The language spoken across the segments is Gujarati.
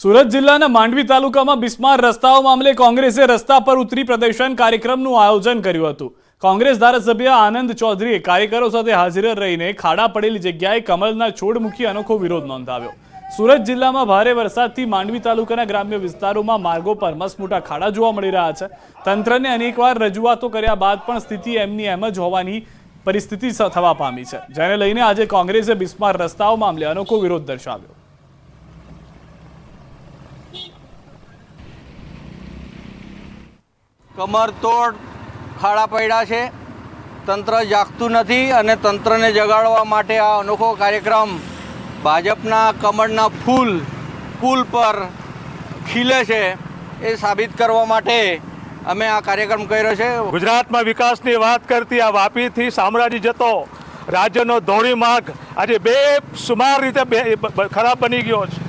સુરત જિલ્લાના માંડવી તાલુકામાં બિસ્માર રસ્તાઓ મામલે કોંગ્રેસે રસ્તા પર ઉતરી પ્રદર્શન કાર્યક્રમનું આયોજન કર્યું હતું। કોંગ્રેસ ધારાસભ્ય આનંદ ચૌધરીએ કાર્યકરો સાથે હાજર રહીને ખાડા પડેલી જગ્યાએ કમળના છોડ મૂકી અનોખો વિરોધ નોંધાવ્યો। સુરત જિલ્લામાં ભારે વરસાદથી માંડવી તાલુકાના ગ્રામ્ય વિસ્તારોમાં માર્ગો પર મસમોટા ખાડા જોવા મળી રહ્યા છે। તંત્રને અનેકવાર રજૂઆતો કર્યા બાદ પણ સ્થિતિ એમની એમ જ હોવાની પરિસ્થિતિ થવા પામી છે, જેને લઈને આજે કોંગ્રેસે બિસ્માર રસ્તાઓ મામલે અનોખો વિરોધ દર્શાવ્યો। કમરતોડ ખાડા પડ્યા છે, તંત્ર જાગતું નથી અને તંત્રને જગાડવા માટે આ અનોખો કાર્યક્રમ ભાજપના કમળના ફૂલ પુલ પર ખીલે છે એ સાબિત કરવા માટે અમે આ કાર્યક્રમ કર્યો છે। ગુજરાતમાં વિકાસની વાત કરતી આ વાપીથી શામળાજી જતો રાજ્યનો ધોરી માર્ગ આજે બેસુમાર રીતે ખરાબ બની ગયો છે।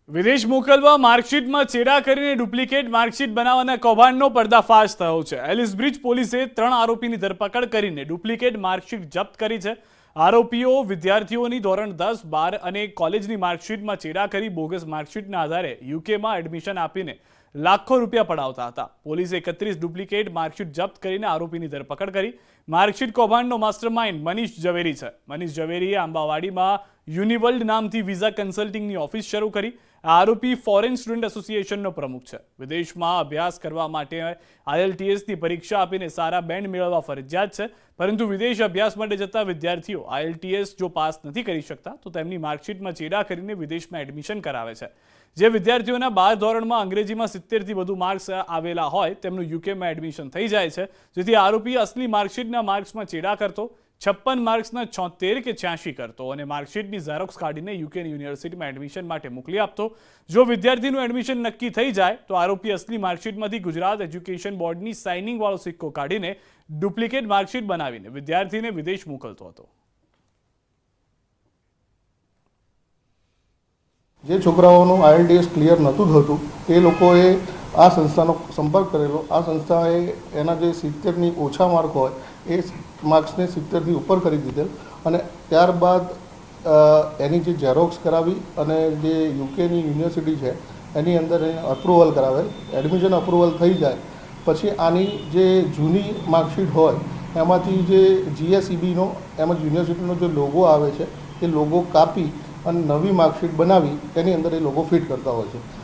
વિદેશ મોકલવા માર્કશીટમાં ચેડા કરીને ડુપ્લિકેટ માર્કશીટ બનાવવાના કૌભાંડનો પર્દાફાશ થયો છે। એલિસ બ્રિજ પોલીસે 3 આરોપીની ધરપકડ કરીને ડુપ્લિકેટ માર્કશીટ જપ્ત કરી છે। આરોપીઓ વિદ્યાર્થીઓની ધોરણ 10, 12 અને કોલેજની માર્કશીટમાં ચેડા કરી બોગસ માર્કશીટના આધારે યુકેમાં એડમિશન આપીને લાખો રૂપિયા પડાવતા હતા। પોલીસે 31 ડુપ્લિકેટ માર્કશીટ જપ્ત કરીને આરોપીની ધરપકડ કરી। માર્કશીટ કૌભાંડનો માસ્ટરમાઇન્ડ મનીષ ઝવેરી છે। મનીષ ઝવેરીએ આંબાવાડીમાં યુનિવર્લ્ડ નામથી વિઝા કન્સલ્ટિંગની ઓફિસ શરૂ કરી। આરોપી ફોરેન સ્ટુડન્ટ એસોસિએશનનો પ્રમુખ છે। વિદેશમાં અભ્યાસ કરવા માટે IELTSની પરીક્ષા આપીને સારા બેન્ડ મેળવવા ફરજિયાત છે, પરંતુ વિદેશ અભ્યાસ માટે જતા વિદ્યાર્થીઓ IELTS જો પાસ નથી કરી શકતા તો તેમની માર્કશીટમાં ચેડા કરીને વિદેશમાં એડમિશન કરાવે છે। જે વિદ્યાર્થીઓના 12 ધોરણમાં અંગ્રેજીમાં 70થી વધુ માર્ક્સ આવેલા હોય તેમનું યુકેમાં એડમિશન થઈ જાય છે, જેથી આરોપી અસલી માર્કશીટના માર્ક્સમાં ચેડા કરતો, 56 માર્ક્સના 76 કે 86 કરતો અને માર્કશીટની ઝેરોક્સ કાઢીને યુકેની યુનિવર્સિટીમાં એડમિશન માટે મોકલી આપતો। જો વિદ્યાર્થીનું એડમિશન નક્કી થઈ જાય તો આરોપી અસલી માર્કશીટમાંથી ગુજરાત એજ્યુકેશન બોર્ડની સાઇનિંગ વાળો સિક્કો કાઢીને ડુપ્લિકેટ માર્કશીટ બનાવીને વિદ્યાર્થીને વિદેશ મોકલતો હતો। જે છોકરાઓનું IELTS ક્લિયર નહોતું થતું એ લોકોએ આ સંસ્થાનો સંપર્ક કરેલો। આ સંસ્થાએ એના જે 70ની ઓછા માર્ક હોય એ માર્ક્સને 70થી ઉપર કરી દીધેલ અને ત્યારબાદ એની જે ઝેરોક્સ કરાવી અને જે યુકેની યુનિવર્સિટી છે એની અંદર એને અપ્રુવલ કરાવેલ। એડમિશન અપ્રુવલ થઈ જાય પછી આની જે જૂની માર્કશીટ હોય એમાંથી જે GSEBનો એમાં યુનિવર્સિટીનો જે લોગો આવે છે એ લોગો કાપી અને નવી માર્કશીટ બનાવી એની અંદર એ લોગો ફિટ કરતા હોય છે।